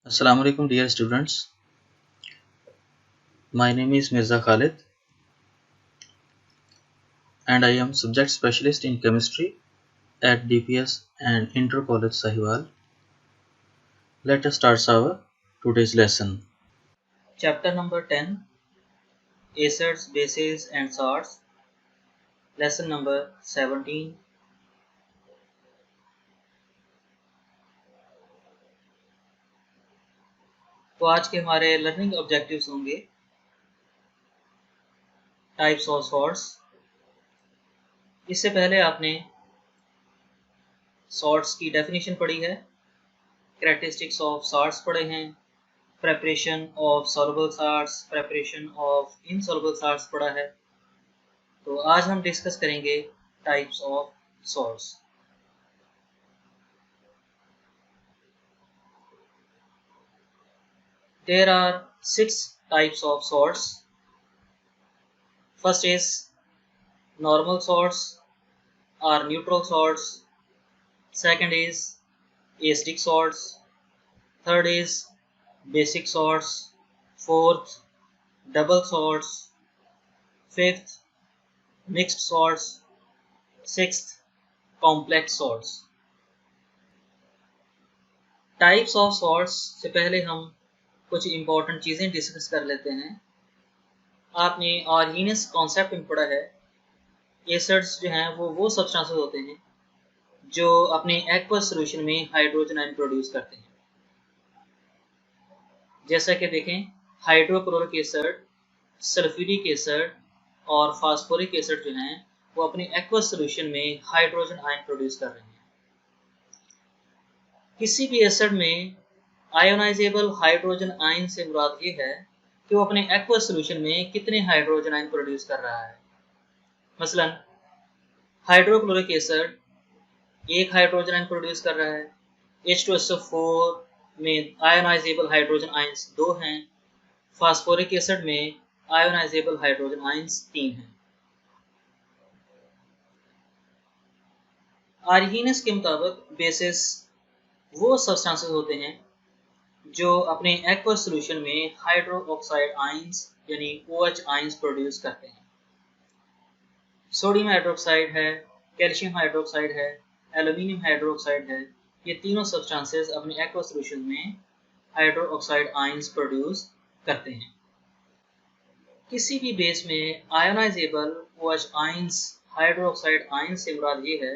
Assalamu alaikum dear students. My name is Mirza Khalid and I am subject specialist in chemistry at DPS and Inter College Sahiwal. Let us start our today's lesson. Chapter number 10, Acids, Bases and Salts. Lesson number 17. तो आज के हमारे learning objectives होंगे types of salts. इससे पहले आपने salts की definition पढ़ी है, कैरेक्टरिस्टिक्स ऑफ सॉल्ट्स पढ़े हैं, preparation of soluble salts, preparation of insoluble salts पढ़ा है। तो आज हम डिस्कस करेंगे types of salts. There are 6 types of salts. First is normal salts or neutral salts. Second is acidic salts. Third is basic salts. Fourth, double salts. Fifth, mixed salts. Sixth, complex salts. Types of salts से पहले हम कुछ important चीज़ें discuss कर लेते हैं। आपने Organics concept में पढ़ा है, एसिड्स जो हैं वो सब्सटेंसेस होते हैं जो अपने एक्वस सॉल्यूशन में हाइड्रोजन आयन प्रोड्यूस करते हैं। जैसा कि देखें, हाइड्रोक्लोरिक एसिड, सल्फ्यूरिक एसिड और फास्फोरिक एसिड जो हैं वो अपने एक्वस सॉल्यूशन में हाइड्रोजन आयन प्रोड्यूस कर रहे हैं। किसी भी एसिड में आयोनाइजेबल हाइड्रोजन आयन से मुराद ये है कि वो अपने एक्वस सॉल्यूशन में कितने हाइड्रोजन आयन प्रोड्यूस कर रहा है। मसलन हाइड्रोक्लोरिक एसिड एक हाइड्रोजन आयन प्रोड्यूस कर रहा है, H2SO4 में आयोनाइजेबल हाइड्रोजन आयंस 2 हैं, फास्फोरिक एसिड में आयोनाइजेबल हाइड्रोजन आयंस 3 हैं। आर्गेनिक्स के मुताबिक बेसिस वो सब्सटेंसेस होते हैं जो अपने एक्वस सॉल्यूशन में हाइड्रोक्साइड आयंस यानी OH आयंस प्रोड्यूस करते हैं। सोडियम हाइड्रोक्साइड है, कैल्शियम हाइड्रोक्साइड है, एल्यूमिनियम हाइड्रोक्साइड है, ये तीनों सब्सटेंसेस अपने एक्वस सॉल्यूशन में हाइड्रोक्साइड आयंस प्रोड्यूस करते हैं। किसी भी बेस में ionisable OH ions hydroxide ions से मुराद ये है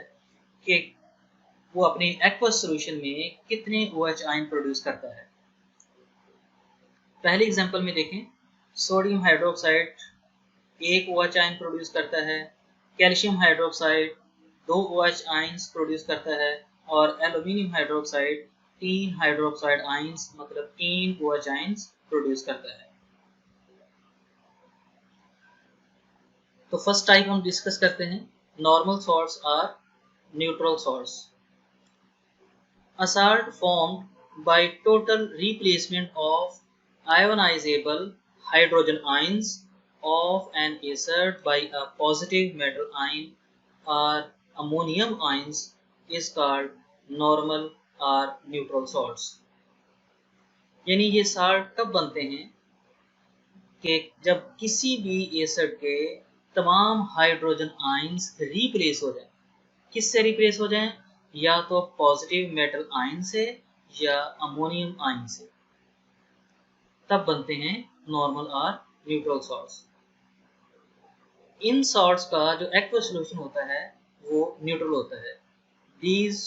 कि वो अपने एक्वस सॉल्यूशन में कितने OH आयन प्रोड्यूस करता है। पहले एग्जांपल में देखें, सोडियम हाइड्रोक्साइड एक OH आयन प्रोड्यूस करता है, calcium hydroxide 2 OH ions produce करता है और एल्यूमिनियम हाइड्रोक्साइड 3 हाइड्रोक्साइड आयंस मतलब 3 OH आयंस प्रोड्यूस करता है। तो फर्स्ट टाइप हम डिस्कस करते हैं, नॉर्मल सॉल्ट्स और neutral salts. A salt formed by total replacement of ionizable hydrogen ions of an acid by a positive metal ion or ammonium ions is called normal or neutral salts। यानी ये salt तब बनते हैं कि जब किसी भी एसिड के तमाम हाइड्रोजन आयंस रिप्लेस हो जाए। किससे रिप्लेस हो जाएं? या तो पॉजिटिव मेटल आयन से या अमोनियम आयन से, तब बनते हैं नॉर्मल और न्यूट्रल सॉल्ट्स। इन सॉल्ट्स का जो एक्वस सॉल्यूशन होता है वो न्यूट्रल होता है। these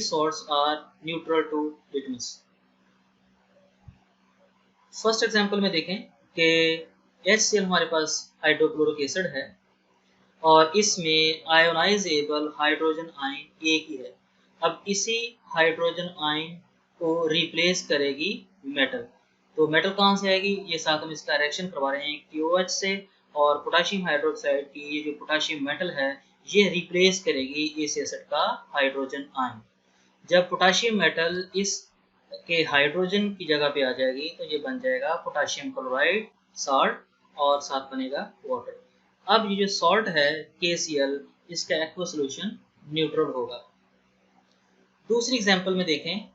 salts are neutral to litmus। First example में देखें कि HCl हमारे पास हाइड्रोक्लोरिक एसिड है और इसमें आयोनाइजेबल हाइड्रोजन आयन एक ही है। अब इसी हाइड्रोजन आयन को रिप्लेस करेगी मेटल। तो मेटल कहाँ से आएगी? ये साथ हम इसका रिएक्शन करवा रहे हैं KOH से, और पोटेशियम हाइड्रोक्साइड की ये जो पोटेशियम मेटल है ये रिप्लेस करेगी इस एसिड का हाइड्रोजन आयन। जब पोटेशियम मेटल इस के हाइड्रोजन की जगह पे आ जाएगी तो ये बन जाएगा पोटेशियम क्लोराइड साल्ट और साथ बनेगा वाटर। अब ये जो सॉल्ट है KCl, इसका एक्वस सॉल्यूशन न्यूट्रल होगा। दूसरी एग्जांपल में देखें,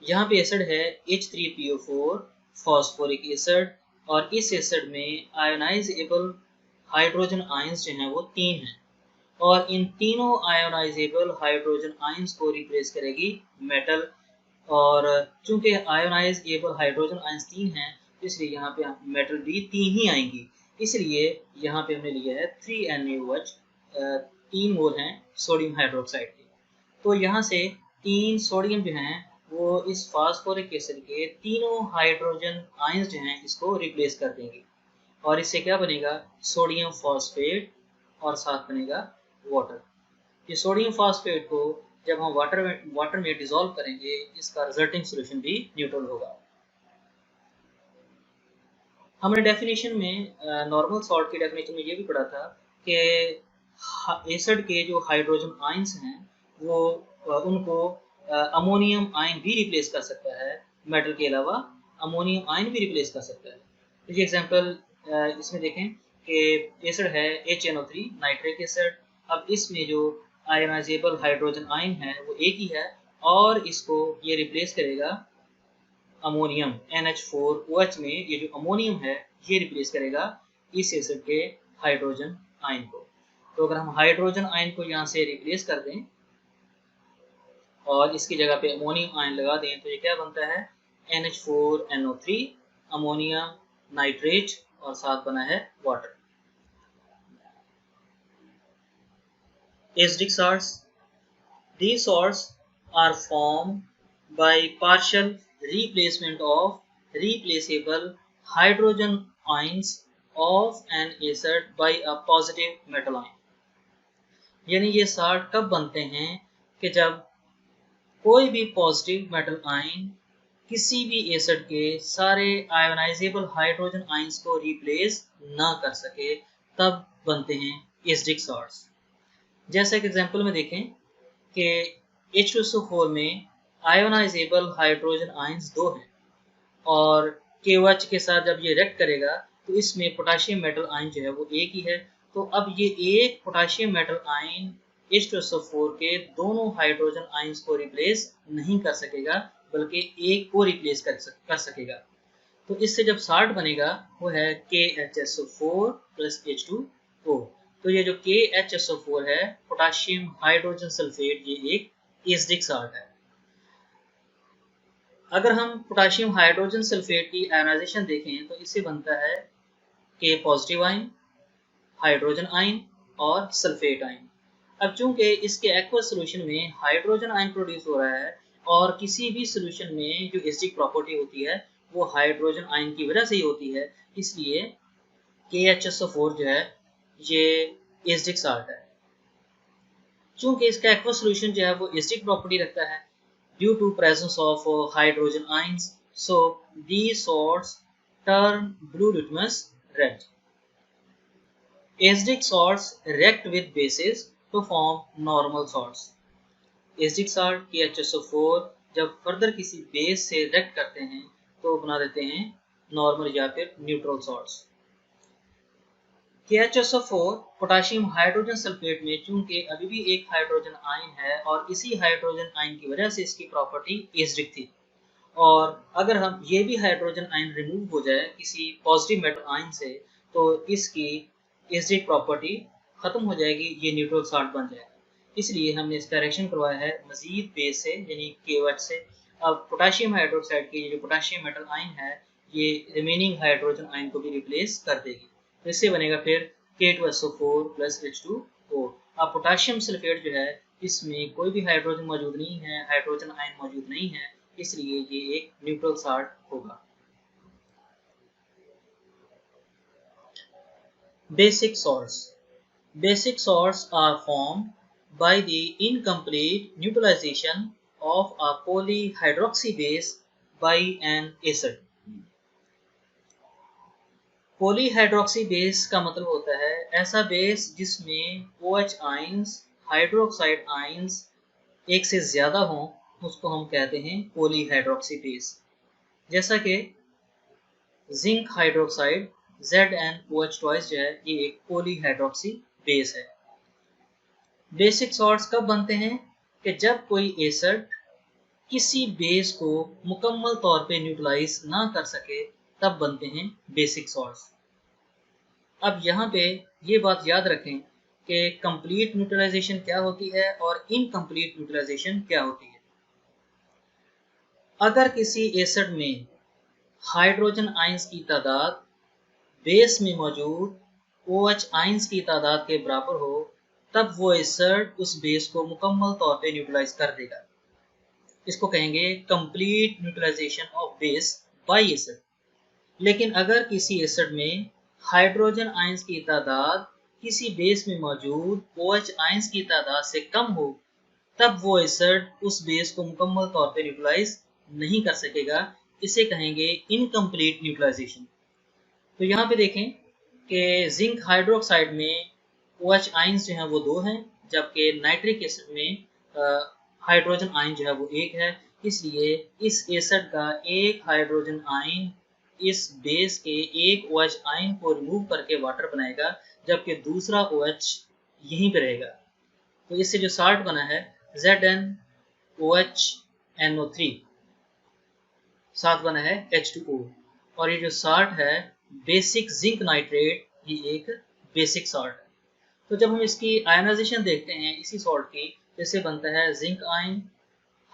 यहाँ पे एसिड है H3PO4 फॉस्फोरिक एसिड, और इस एसिड में आयोनाइजेबल हाइड्रोजन आयंस जो हैं वो 3 हैं, और इन तीनों आयोनाइजेबल हाइड्रोजन आयंस को रिप्लेस करेगी मेटल। और चूंकि आयोनाइजेबल हाइड्रोजन आयंस 3 हैं, इसलिए यहाँ पे मेटल भी 3 ही आएंगी। इसलिए यहाँ पे हमने लिया है 3NaOH, 3 मोल हैं सोडियम हाइड्रोक्साइड के। तो यहाँ से 3 सोडियम जो हैं वो इस फास्फोरिक एसिड के तीनों हाइड्रोजन आयंस जो हैं इसको रिप्लेस कर देंगे, और इससे क्या बनेगा, सोडियम फॉस्फेट, और साथ बनेगा वाटर। ये सोडियम फॉस्फेट को जब हम वाटर में डिसॉल्व करेंगे, इसका रिजल्टिंग सॉल्यूशन भी न्यूट्रल होगा। हमने डेफिनेशन में नॉर्मल सॉल्ट की डेफिनेशन में ये भी पढ़ा था कि एसिड के जो हाइड्रोजन आयंस हैं वो उनको अमोनियम आयन भी रिप्लेस कर सकता है, मेटल के अलावा अमोनियम आयन भी रिप्लेस कर सकता है। तो ये एग्जांपल इसमें देखें कि एसिड है HNO3 नाइट्रिक एसिड। अब इसमें जो आयोनाइजेबल हाइड्रोजन आयन है वो एक ही है, और इसको ये रिप्लेस करेगा अमोनियम NH4OH में। ये जो अमोनियम है ये रिप्लेस करेगा इस एसिड के हाइड्रोजन आयन को। तो अगर हम हाइड्रोजन आयन को यहाँ से रिप्लेस कर दें और इसकी जगह पे अमोनियम आयन लगा दें, तो ये क्या बनता है, NH4NO3 अमोनियम नाइट्रेट, और साथ बना है water. Acidic salts. These salts are formed by partial replacement of replaceable hydrogen ions of an acid by a positive metal ion. यानी ये साल्ट कब बनते हैं कि जब कोई भी पॉजिटिव मेटल आयन किसी भी एसिड के सारे आयोनाइजेबल हाइड्रोजन आयंस को रिप्लेस ना कर सके, तब बनते हैं एसिडिक सॉल्ट्स। जैसे कि एग्जांपल में देखें कि H2SO4 में आयोनाइजेबल हाइड्रोजन आयंस 2 हैं, और KOH के साथ जब ये रिएक्ट करेगा तो इसमें पोटेशियम मेटल आयन जो है वो एक ही है। तो अब ये एक पोटेशियम मेटल आयन H2SO4 के दोनों हाइड्रोजन आयंस को रिप्लेस नहीं कर सकेगा, बल्कि एक को रिप्लेस कर सकेगा। तो इससे जब साल्ट बनेगा वो है KHSO4 प्लस H2O। तो ये जो KHSO4 है, पोटेशियम हाइड्रोजन सल्फेट, ये एक एसिडिक साल्ट है। अगर हम पोटेशियम हाइड्रोजन सल्फेट की आयनाइजेशन देखें तो इससे बनता है K positive ion, hydrogen ion और सल्फेट आयन। अब चूंकि इसके एक्वस सॉल्यूशन में हाइड्रोजन आयन प्रोड्यूस हो रहा है, और किसी भी सॉल्यूशन में जो एसिडिक प्रॉपर्टी होती है वो हाइड्रोजन आयन की वजह से ही होती है, इसलिए KHSO4 जो है ये एसिडिक साल्ट है। चूंकि इसका एक्वस सॉल्यूशन जो है वो एसिडिक प्रॉपर्टी रखता है due to presence of hydrogen ions, so these salts turn blue litmus red. Acidic salts react with bases to form normal salts. Acidic salt KHSO4 जब further किसी बेस से react करते हैं तो बना देते हैं नॉर्मल या फिर neutral salts. KHSO4 potassium hydrogen sulphate में चूंकि अभी भी एक हाइड्रोजन आयन है, और इसी हाइड्रोजन आयन की वजह से इसकी प्रॉपर्टी एसिडिक थी, और अगर हम ये भी हाइड्रोजन आयन रिमूव हो जाए किसी पॉजिटिव मेटल आयन से, तो इसकी एसिडिक प्रॉपर्टी खत्म हो जाएगी, ये न्यूट्रल सॉल्ट बन जाएगा। इसलिए हमने इसका रिएक्शन करवाया है मजीद बेस से, यानी KOH से। अब पोटेशियम हाइड्रोक्साइड की जो पोटेशियम मेटल आयन है ये रिमेनिंग हाइड्रोजन आयन को भी रिप्लेस कर देगी। तो इससे बनेगा फिर K2SO4 प्लस H2O। अब पोटेशियम सल्फेट जो है इसमें कोई भी हाइड्रोजन मौजूद नहीं है, हाइड्रोजन आयन मौजूद नहीं है, इसलिए ये एक न्यूट्रल सॉल्ट होगा। Basic salts. Basic salts are formed by the incomplete neutralization of a polyhydroxy base by an acid. Polyhydroxy base का मतलब होता है ऐसा बेस जिसमें OH आयंस, हाइड्रोक्साइड आयंस एक से ज्यादा हों, उसको हम कहते हैं पोलीहाइड्रोक्सी बेस। जैसा कि जिंक हाइड्रोक्साइड ZnOH ट्वाइस जो है ये एक पोलीहाइड्रोक्सी बेस है। बेसिक सॉल्ट्स कब बनते हैं कि जब कोई एसिड किसी बेस को मुकम्मल तौर पे न्यूट्रलाइज ना कर सके तब बनते हैं बेसिक सॉल्ट्स। अब यहाँ पे ये बात याद रखें कि कंप्लीट न्यूट्रलाइजेशन क्या होती है और इनकम्प्लीट न्यूट्रलाइजेशन क्या होती है। अगर किसी एसिड में हाइड्रोजन आयंस की तादाद बेस में मौजूद OH आयंस की तादाद के बराबर हो तब वो एसिड उस बेस को मुकम्मल तौर पे न्यूट्रलाइज कर देगा। इसको कहेंगे complete neutralisation of base by acid. लेकिन अगर किसी एसिड में हाइड्रोजन आयंस की तादाद किसी बेस में मौजूद OH आयंस की तादाद से कम हो तब वो एसिड उस बेस को मुकम्मल तौर पे न्यूट्रलाइज नहीं कर सकेगा। इसे कहेंगे इनकम्प्लीट न्यूट्रलाइजेशन। तो यहाँ पे देखें कि जिंक हाइड्रोक्साइड में OH आयंस जो है वो 2 हैं, जबकि नाइट्रिक एसिड में हाइड्रोजन आयन जो है वो 1 है। इसलिए इस एसिड का एक हाइड्रोजन आयन इस बेस के एक OH आयन को रिमूव करके वाटर बनाएगा, जबकि दूसरा OH यहीं पे रहेगा। तो इससे जो साल्ट बना है ZnOH NO3, साथ बना है H2O, और ये जो साल्ट है बेसिक जिंक नाइट्रेट, ये एक बेसिक साल्ट है। तो जब हम इसकी आयनाइजेशन देखते हैं इसी सॉल्ट की, जैसे बनता है जिंक आयन,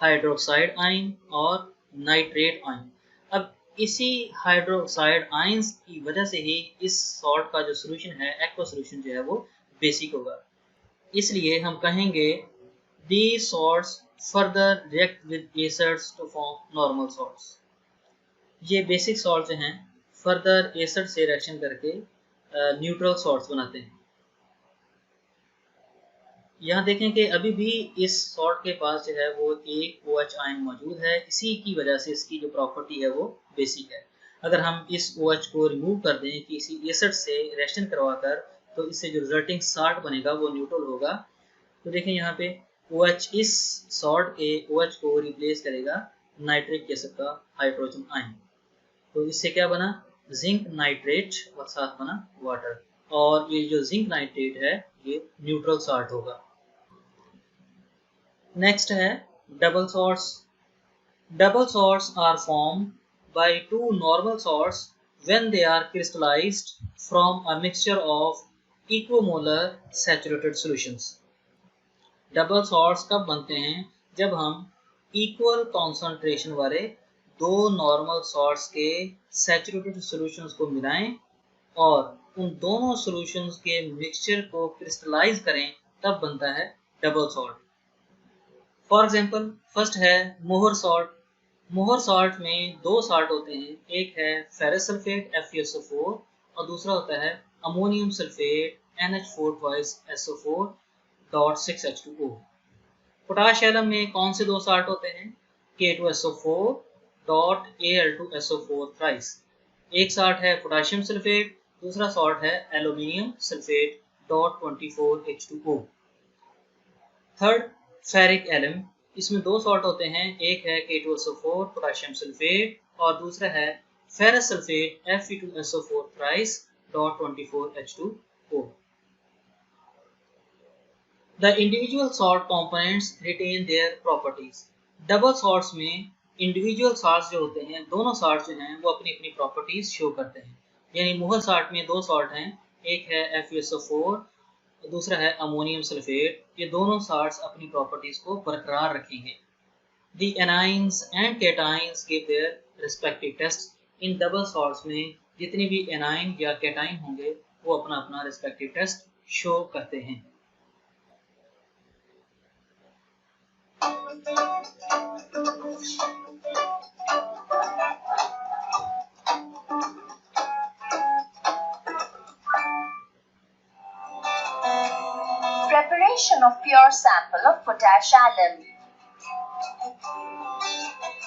हाइड्रोक्साइड आयन और नाइट्रेट आयन। अब इसी हाइड्रोक्साइड आयंस की वजह से ही इस सॉल्ट का जो सोल्यूशन है, एक्वा सोल्यूशन जो है वो बेसिक होगा। इसलिए हम कहेंगे these salts further react with acids to form normal salts। ये बेसिक सॉल्ट जो हैं फर्दर एसिड से रिएक्शन करके न्यूट्रल सॉल्ट्स बनाते हैं। यहाँ देखें कि अभी भी इस सॉल्ट के पास जो है वो एक OH आयन मौजूद है, इसी की वजह से इसकी जो प्रॉपर्टी है वो बेसिक है। अगर हम इस OH को रिमूव कर दें किसी एसिड से रिएक्शन करवाकर, तो इससे जो रिजल्टिंग साल्ट बनेगा वो न्यूट्रल होगा। तो देखें यहाँ पे OH इस सॉल्ट के OH को रिप्लेस करेगा नाइट्रिक एसिड का हाइड्रोजन आयन। तो इससे क्या बना, जिंक नाइट्रेट और साथ बना वाटर, और ये जो जिंक नाइट्रेट है ये न्यूट्रल सॉल्ट होगा। नेक्स्ट है double salts. Double salts are formed by two normal salts when they are crystallized from a mixture of equimolar saturated solutions. Double salts कब बनते हैं, जब हम इक्वल कॉन्सेंट्रेशन वाले दो नॉर्मल सॉल्ट्स के सैचुरेटेड सॉल्यूशंस को मिलाएं और उन दोनों सॉल्यूशंस के मिक्सचर को क्रिस्टलाइज करें, तब बनता है double salt. For example first है मोहर सॉल्ट। मोहर सॉल्ट में दो सॉल्ट होते हैं, एक है फेरस सल्फेट FeSO4 और दूसरा होता है ammonium sulphate NH4 2SO4.6H2O। Potash alum में कौन से दो सॉल्ट होते हैं, K2SO4.Al2SO4 थ्राइस। एक सॉल्ट है पोटाशियम सल्फेट, दूसरा सॉल्ट है aluminium sulphate .24H2O। Third ferric alum, इसमें दो सॉल्ट होते हैं, एक है K2SO4 पोटाशियम सल्फेट और दूसरा है ferrous sulphate Fe2SO4 thrice .24H2O। The individual salt components retain their properties। Double salts में इंडिविजुअल सॉल्ट्स जो होते हैं, दोनों सॉल्ट्स जो हैं वो अपनी अपनी प्रॉपर्टीज शो करते हैं। यानी मोहर सॉल्ट में दो सॉल्ट हैं, एक है FeSO4 दूसरा है अमोनियम सल्फेट। ये दोनों सॉल्ट्स अपनी प्रॉपर्टीज को बरकरार रखेंगे। The anions and cations give their respective tests। In double salts में जितने भी एनाइन या कैटाइन होंगे वो अपना अपना रिस्पेक्टिव टेस्ट शो करते हैं। Preparation of pure sample of potash alum.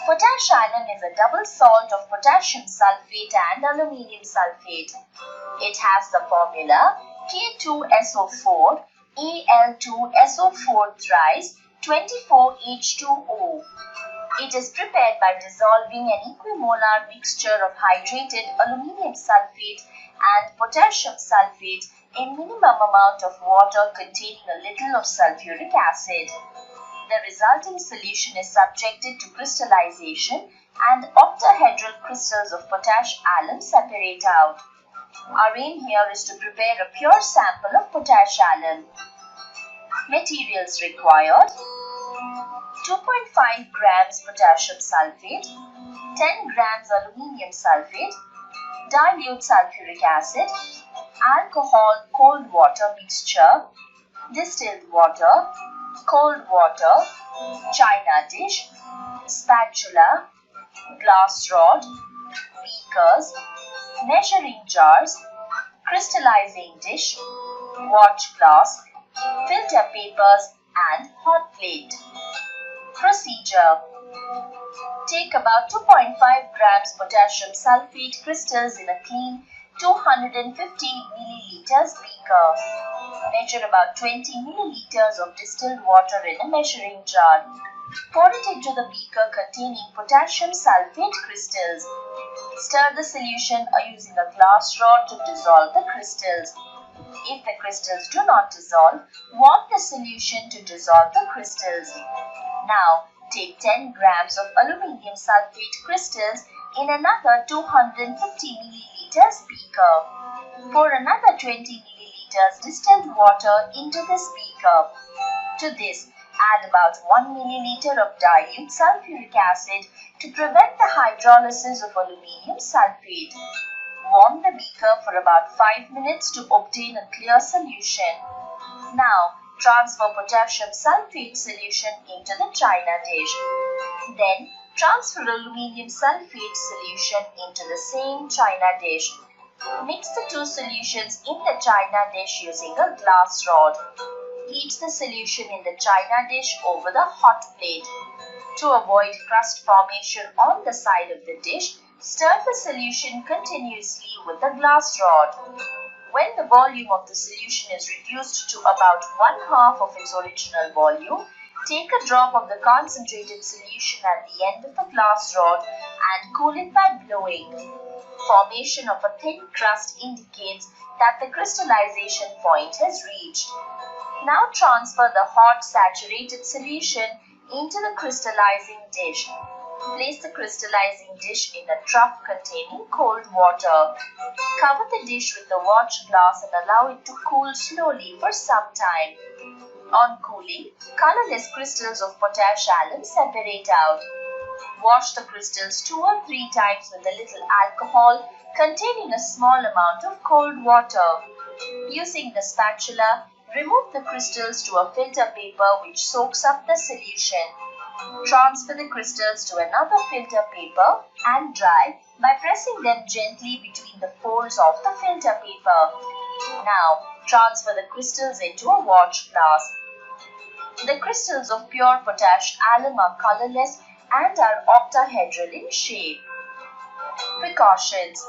Potash alum is a double salt of potassium sulfate and aluminium sulfate. It has the formula K2SO4 Al2SO4 thrice 24H2O. It is prepared by dissolving an equimolar mixture of hydrated aluminium sulfate and potassium sulfate in minimum amount of water containing a little of sulfuric acid. The resulting solution is subjected to crystallization and octahedral crystals of potash alum separate out. Our aim here is to prepare a pure sample of potash alum. Materials required: 2.5 grams potassium sulfate, 10 grams aluminium sulfate, dilute sulfuric acid, alcohol cold water mixture, distilled water, cold water, china dish, spatula, glass rod, beakers, measuring jars, crystallizing dish, watch glass, filter papers and hot plate. Procedure: take about 2.5 grams potassium sulfate crystals in a clean 250 milliliters beaker. Measure about 20 milliliters of distilled water in a measuring jar. Pour it into the beaker containing potassium sulfate crystals. Stir the solution using a glass rod to dissolve the crystals. If the crystals do not dissolve, warm the solution to dissolve the crystals. Now, take 10 grams of aluminium sulfate crystals in another 250 milliliters beaker. Pour another 20 milliliters distilled water into this beaker. To this, add about 1 milliliter of dilute sulfuric acid to prevent the hydrolysis of aluminium sulfate. Warm the beaker for about 5 minutes to obtain a clear solution. Now, transfer potassium sulfate solution into the china dish. Then, transfer aluminium sulfate solution into the same china dish. Mix the two solutions in the china dish using a glass rod. Heat the solution in the china dish over the hot plate. To avoid crust formation on the side of the dish, stir the solution continuously with the glass rod. When the volume of the solution is reduced to about 1/2 of its original volume, take a drop of the concentrated solution at the end of the glass rod and cool it by blowing. Formation of a thin crust indicates that the crystallization point has reached. Now transfer the hot saturated solution into the crystallizing dish. Place the crystallizing dish in a trough containing cold water. Cover the dish with the watch glass and allow it to cool slowly for some time. On cooling, colorless crystals of potash alum separate out. Wash the crystals 2 or 3 times with a little alcohol containing a small amount of cold water. Using the spatula, remove the crystals to a filter paper which soaks up the solution. Transfer the crystals to another filter paper and dry by pressing them gently between the folds of the filter paper. Now, transfer the crystals into a watch glass. The crystals of pure potash alum are colorless and are octahedral in shape. Precautions: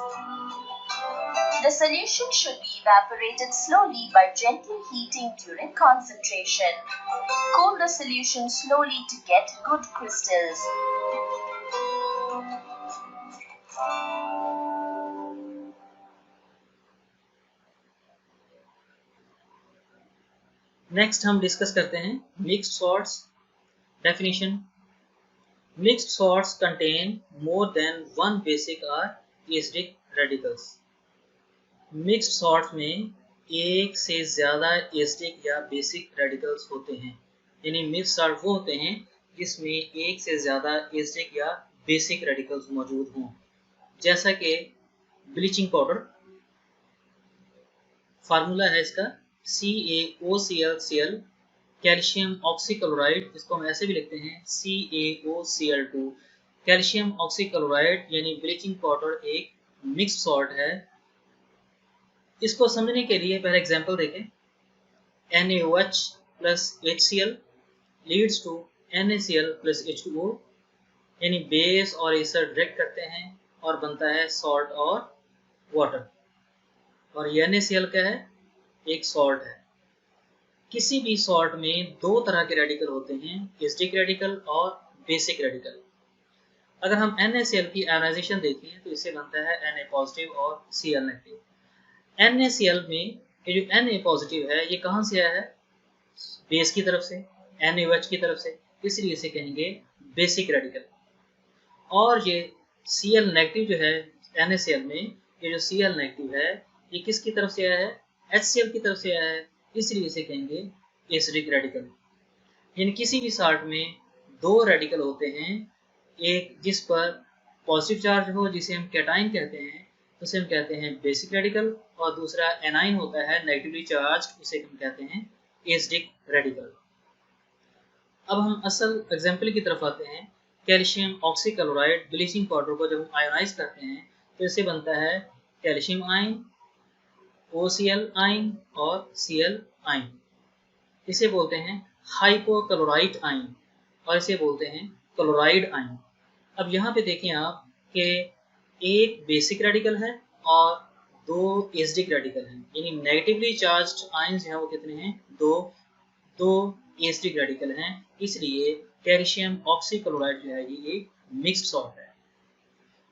the solution should be evaporated slowly by gently heating during concentration. Cool the solution slowly to get good crystals. Next हम discuss करते हैं mixed salts definition. Mixed salts contain more than one basic और acidic radicals. Mixed salts में एक से ज़्यादा acidic या basic radicals होते हैं. यानी मिक्स्ड सॉल्ट वो होते हैं जिसमें एक से ज़्यादा एसिडिक या बेसिक रेडिकल्स मौजूद हों. जैसा कि ब्लीचिंग पाउडर, फार्मूला है इसका CaOClCl, कैल्शियम ऑक्सीक्लोराइड, इसको हम ऐसे भी लिखते हैं CaOCl2. कैल्शियम ऑक्सीक्लोराइड यानी ब्लीचिंग पाउडर एक मिक्स्ड सॉल्ट है. इसको समझने के लिए पहले एग्जांपल देखें. NaOH plus HCl leads to NaCl plus H2O, यानी बेस और एसिड रिएक्ट करते हैं और बनता है सॉल्ट और वाटर. और NaCl क्या है? एक सॉल्ट है. किसी भी सॉल्ट में दो तरह के रेडिकल होते हैं, एसिडिक रेडिकल और बेसिक रेडिकल. अगर हम NaCl की आयोनाइजेशन देखें तो इससे बनता है Na पॉजिटिव और Cl नेगेटिव. NaCl में ये जो Na पॉजिटिव है ये कहाँ से आया है? बेस की तरफ से, NaOH की तरफ से. इसलिए इसे कहेंगे बेसिक रेडिकल। और ये Cl नेगेटिव जो है NaCl में, ये जो Cl नेगेटिव है ये किसकी तरफ से आया है? HCl की तरफ से आया है, इसलिए इसे कहेंगे एसिडिक रेडिकल। यानी किसी भी साल्ट में दो रेडिकल होते हैं, एक जिस पर पॉजिटिव चार्ज हो जिसे हम कैटाइन कहते हैं, उसे हम कहते हैं बेसिक रेडिकल, और दूसरा एनाइन होता है नेगेटिवली चार्ज, उसे हम कहते हैं एसिडिक रेडिकल। अब हम असल एग्जाम्पल की तरफ आते हैं। कैल्शियम ऑक्सीक्लोराइड ब्लीचिंग पाउडर को जब हम आयोनाइज करते हैं तो इससे बनता है कैल्शियम आयन, OCl आयन और Cl आयन। इसे बोलते हैं हाइपोक्लोराइट आयन और इसे बोलते हैं क्लोराइड आयन। अब यहाँ पे देखें आप कि एक बेसिक रेडिकल है और दो एसिडिक रेडिकल हैं, यानी नेगेटिवली चार्ज्ड आयन्स हैं वो कितने हैं? दो एसिडिक रेडिकल हैं, इसलिए कैल्शियम ऑक्सीक्लोराइड जो है ये मिक्स्ड सॉल्ट है।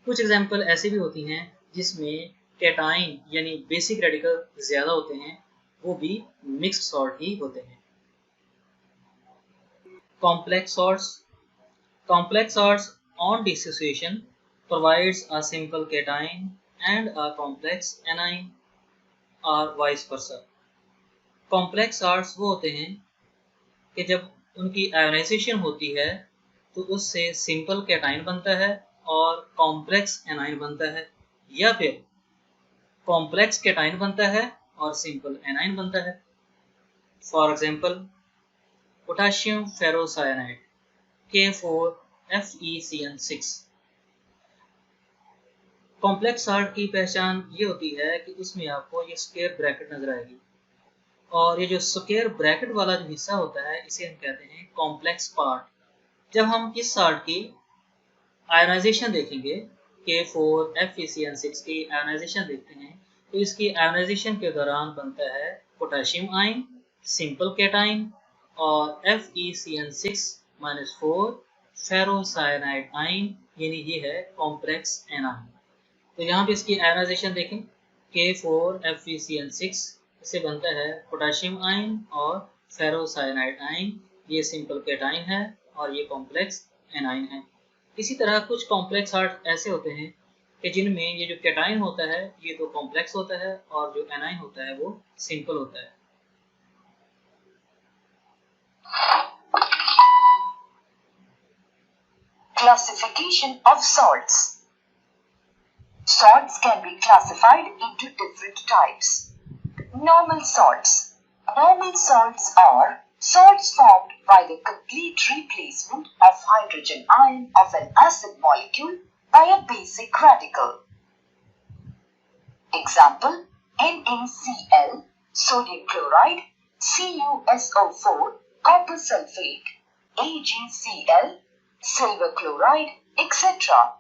कुछ एग्जाम्पल ऐसे भी होती हैं जिसमें कैटाइन यानी बेसिक रेडिकल ज्यादा होते हैं, वो भी मिक्स्ड सॉल्ट ही होते हैं। Complex salts on dissociation provides a simple cation and a complex anion or vice versa। Complex salts वो होते हैं कि जब उनकी आयोनाइजेशन होती है तो उससे सिंपल कैटाइन बनता है और कॉम्प्लेक्स एनाइन बनता है, या फिर कॉम्प्लेक्स कैटाइन बनता है और सिंपल एनाइन बनता है। For example potassium ferrocyanide K4FeCN6। Complex salt की पहचान ये होती है कि उसमें आपको ये स्क्वायर ब्रैकेट नजर आएगी, और ये जो स्क्वायर ब्रैकेट वाला जो हिस्सा होता है इसे हम कहते हैं कॉम्प्लेक्स पार्ट। जब हम इस साल्ट की आयोनाइजेशन देखेंगे, K4FeCN6 की आयोनाइजेशन देखते हैं, तो इसकी आयोनाइजेशन के दौरान बनता है पोटेशियम आयन, सिंपल कैटाइन, और FeCN6-4 फेरोसाइनाइड आयन, यानी ये है कॉम्प्लेक्स एनाइन। तो यहाँ पे इसकी आयोनाइजेशन देखें, K4FeCN6 इसे बनता है पोटेशियम आयन और फेरोसाइनाइड आयन, ये सिंपल कैटाइन है और ये कॉम्प्लेक्स एनाइन है। इसी तरह कुछ कॉम्प्लेक्स साल्ट ऐसे होते हैं कि जिनमें ये जो कैटाइन होता है ये तो कॉम्प्लेक्स होता है और जो एनाइन होता है वो सिंपल होता है। Classification of salts. Salts can be classified into different types. Normal salts. Normal salts are salts formed by the complete replacement of hydrogen ion of an acid molecule by a basic radical. Example: NaCl, sodium chloride, CuSO4, copper sulfate, AgCl, silver chloride, etc.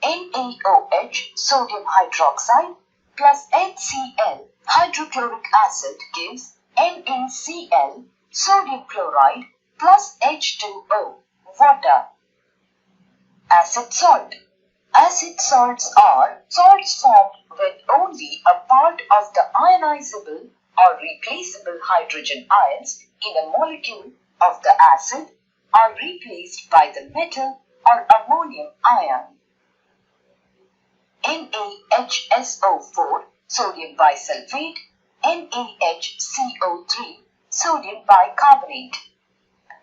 NaOH, sodium hydroxide, plus HCl, hydrochloric acid gives NaCl, sodium chloride, plus H2O, water. Acid salt. Acid salts are salts formed when only a part of the ionizable or replaceable hydrogen ions in a molecule of the acid are replaced by the metal or ammonium ion. NaHSO4, sodium bisulfate, NaHCO3, sodium bicarbonate,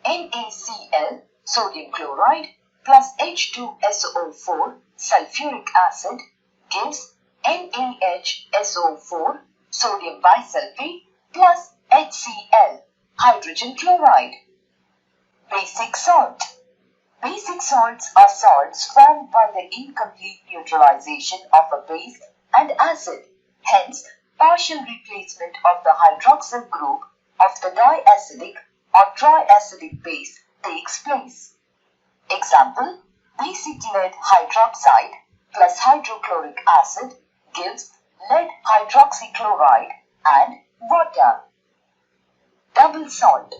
NaCl, sodium chloride, plus H2SO4, sulfuric acid, gives NaHSO4, sodium bisulfate, plus HCl, hydrogen chloride. Basic salt. Basic salts are salts formed by the incomplete neutralization of a base and acid. Hence, partial replacement of the hydroxyl group of the diacidic or triacidic base takes place. Example: basic lead hydroxide plus hydrochloric acid gives lead hydroxychloride and water. Double salt.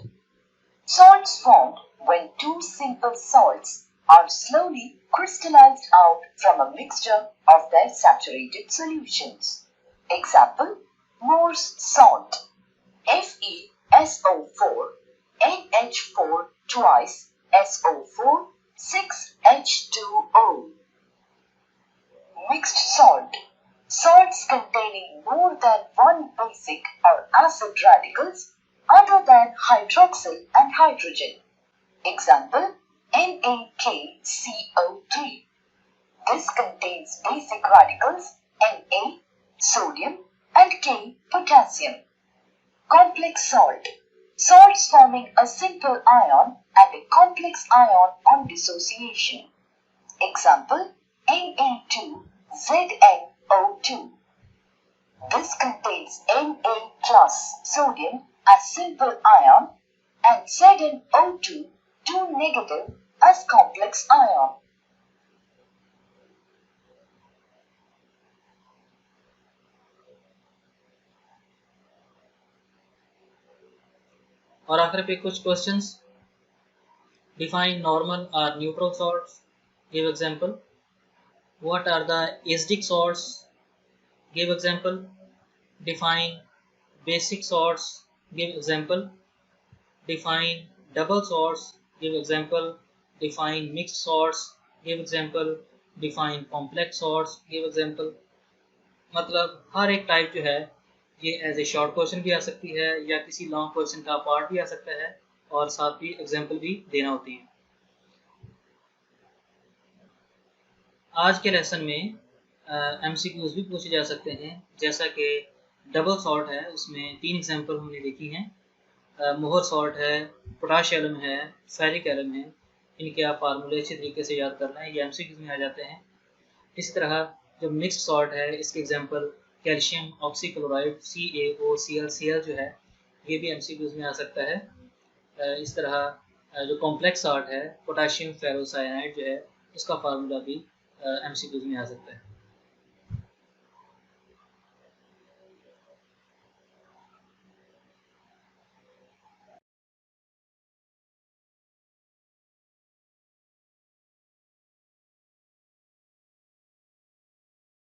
Salts formed when two simple salts are slowly crystallized out from a mixture of their saturated solutions. Example: Morse salt, FeSO4 NH4 twice SO4 6H2O. Mixed salt. Salts containing more than one basic or acid radicals other than hydroxyl and hydrogen. Example, NaKCO3. This contains basic radicals Na, sodium, and K, potassium. Complex salt. Salts forming a simple ion and a complex ion on dissociation. Example, Na2ZnO2. This contains Na plus sodium as simple ion and ZnO2 2 negative as complex ion. और आखिर पे कुछ questions. Define normal or neutral salts. Give example. What are the acidic salts? Give example. Define basic salts. Give example. Define double salts. Give example. Define mixed salts. Give example. Define complex salts. Give example. मतलब हर एक type जो है ये as a short question भी आ सकती है या किसी लॉन्ग क्वेश्चन का पार्ट भी आ सकता है और साथ ही एग्जाम्पल भी देना होती है. आज के लेसन में MCQs भी पूछे जा सकते हैं, जैसा कि डबल सॉल्ट है उसमें 3 एग्जाम्पल हमने देखी हैं. मोहर सॉल्ट है, पोटाश एलम है, फेरिक एलम है. इनके आप फार्मूले अच्छे तरीके से याद करना है, ये MCQs में आ जाते हैं. इसी तरह जो मिक्स्ड सॉल्ट है इसके एग्जाम्पल कैल्शियम ऑक्सीक्लोराइड CaOCl जो है ये भी MCQs में आ सकता है. इस तरह जो कॉम्प्लेक्स सॉल्ट है पोटाशियम फेरोसाइनाइड जो है उसका फार्मूला भी MCQs में आ सकता है.